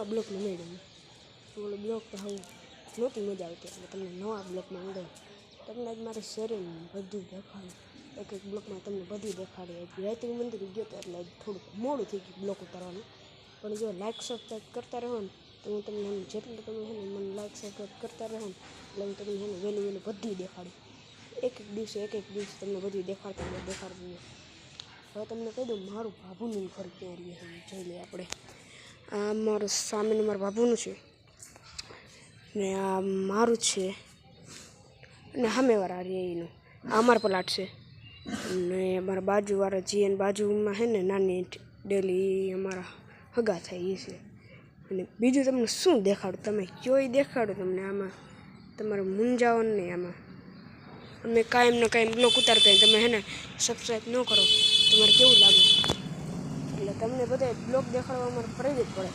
નવા બ્લોકમાં નહીં ગમે. ઓલો બ્લોક તો હવે નહોતી મજા આવતી એટલે તમને નવા બ્લોકમાં અંદર તમને જ મારે શેરિંગ બધું દેખાડું. એક એક બ્લોકમાં તમને બધું દેખાડે. ગાયત્રી મંદિર ગયો તો એટલે થોડુંક મોડું થઈ ગયું બ્લોક ઉતારવાનું. પણ જો લાઇક સબસ્ક્રાઈબ કરતા રહો ને તો હું તમને જેટલું તમે છે ને મને લાઇક સબસ્ક્રાઈબ કરતા રહો ને એટલે હું તમને છે ને વહેલું બધું દેખાડું. એક એક દિવસે તમને બધું દેખાડતું. હવે તમને કહી દઉં મારું બાબુનું ઘર ક્યાં રહે છે જોઈ લઈએ આપણે. આ મારું સામેનું મારા બાબુનું છે ને આ મારું છે અને સામેવાળા રહે એનું આ અમારા પ્લાટ છે ને અમારા બાજુવાળા જીએન બાજુમાં છે ને નાની ડેલી અમારા હગા થાય એ છે. અને બીજું તમને શું દેખાડું તમે કયો એ દેખાડું તમને. આમાં તમારે મૂંઝાવાનું નહીં. આમાં અમે કાયમ ને કાયમ બ્લોક ઉતારતા હોય તમે હે ને સબસ્ક્રાઈબ ન કરો તમારે કેવું લાગે. એટલે તમને બધા બ્લોક દેખાડવા અમારે ફરજ જ પડે.